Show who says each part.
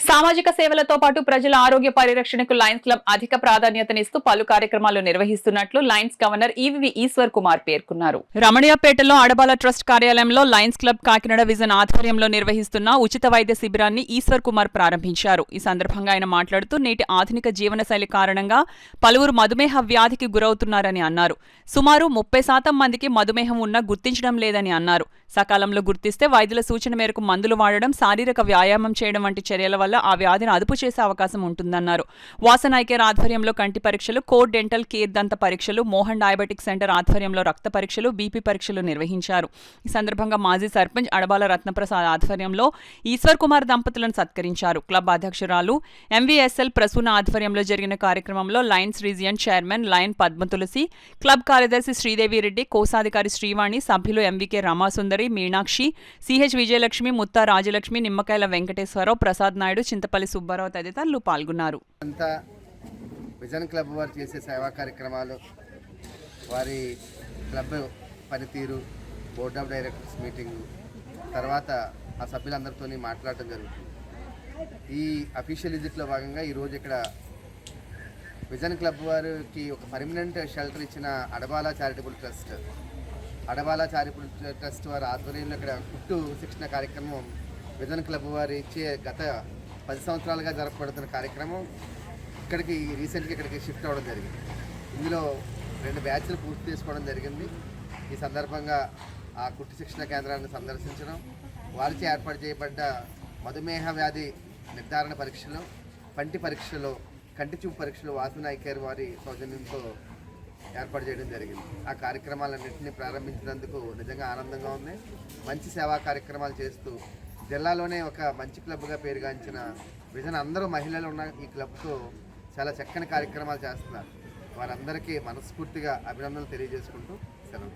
Speaker 1: సామాజిక సేవలతో పాటు ప్రజల ఆరోగ్య పరిరక్షణకు లయన్స్ క్లబ్ అధిక ప్రాధాన్యతనిస్తూ పలు కార్యక్రమాలు నిర్వహిస్తున్నట్లు లయన్స్ గవర్నర్ ఈవీవి ఈశ్వర్ కుమార్ పేర్కొన్నారు. రమణియాపేటలో అడబాల ట్రస్ట్ కార్యాలయంలో లయన్స్ క్లబ్ కాకినాడ విజన్ ఆధ్వర్యంలో నిర్వహిస్తున్న ఉచిత వైద్య శిబిరాన్ని ఈశ్వర్ కుమార్ ప్రారంభించారు. ఈ సందర్భంగా ఆయన మాట్లాడుతూ నేటి ఆధునిక జీవనశైలి కారణంగా పలువురు మధుమేహ వ్యాధికి గురవుతున్నారని అన్నారు. సుమారు 30% మందికి మధుమేహం ఉన్నా గుర్తించడం లేదని అన్నారు. సకాలంలో గుర్తిస్తే వైద్యుల సూచన మేరకు మందులు వాడడం, శారీరక వ్యాయామం చేయడం వంటి చర్యల వల్ల ఆ వ్యాధిని అదుపు చేసే అవకాశం ఉంటుందన్నారు. వాసనాయ్కేర్ ఆధ్వర్యంలో కంటి పరీక్షలు, కోడ్ డెంటల్ కేర్ దంత పరీక్షలు, మోహన్ డయాబెటిక్ సెంటర్ ఆధ్వర్యంలో రక్త పరీక్షలు, బీపీ పరీక్షలు నిర్వహించారు. ఈ సందర్భంగా మాజీ సర్పంచ్ అడబాల రత్నప్రసాద్ ఆధ్వర్యంలో ఈశ్వర్ కుమార్ దంపతులను సత్కరించారు. క్లబ్ అధ్యక్షురాలు ఎంవీఎస్ఎల్ ప్రసూన ఆధ్వర్యంలో జరిగిన కార్యక్రమంలో Lions region chairman Lion Padmatulasi, club కార్యదర్శి శ్రీదేవి రెడ్డి, కోశాధికారి శ్రీవాణి, సభ్యులు ఎంవీకే రమాసుందరి, మీనాక్షి, సిహెచ్ విజయలక్ష్మి, ముత్తా రాజలక్ష్మి, నిమ్మకాయల వెంకటేశ్వరరావు, ప్రసాద్ నాయుడు, చింతపల్లి సుబ్బారావు తదితరులు పాల్గొన్నారు.
Speaker 2: విజన్ క్లబ్ వారు చేసే సేవా కార్యక్రమాలు, వారి క్లబ్ పనితీరు, బోర్డ్ ఆఫ్ డైరెక్టర్స్ మీటింగ్ తర్వాత ఆ సభ్యులందరితో మాట్లాడటం జరుగుతుంది. ఈ అఫీషియల్ విజిట్లో భాగంగా ఈరోజు ఇక్కడ విజన్ క్లబ్ వారికి ఒక పర్మనెంట్ షెల్టర్ ఇచ్చిన అడబాల చారిటబుల్ ట్రస్ట్ వారి ఆధ్వర్యంలో ఇక్కడ కుట్టు శిక్షణ కార్యక్రమం విజన్ క్లబ్ వారి ఇచ్చే గత 10 సంవత్సరాలుగా జరపబడుతున్న కార్యక్రమం రీసెంట్గా ఇక్కడికి షిఫ్ట్ అవ్వడం జరిగింది. ఇందులో 2 బ్యాచ్లు పూర్తి చేసుకోవడం జరిగింది. ఈ సందర్భంగా ఆ కుట్టు శిక్షణ కేంద్రాన్ని సందర్శించడం, వారిచే ఏర్పాటు చేయబడ్డ మధుమేహ వ్యాధి నిర్ధారణ పరీక్షలు, పంటి పరీక్షలు, కంటి చూపు పరీక్షలు వాసనాయ్కేర్ వారి సౌజన్యంతో ఏర్పాటు చేయడం జరిగింది. ఆ కార్యక్రమాలన్నింటినీ ప్రారంభించినందుకు నిజంగా ఆనందంగా ఉంది. మంచి సేవా కార్యక్రమాలు చేస్తూ జిల్లాలోనే ఒక మంచి క్లబ్గా పేరుగాంచిన విజన్ అందరూ మహిళలు ఉన్న ఈ క్లబ్తో చాలా చక్కని కార్యక్రమాలు చేస్తున్నారు. వారందరికీ మనస్ఫూర్తిగా అభినందనలు తెలియజేసుకుంటూ సెలవు.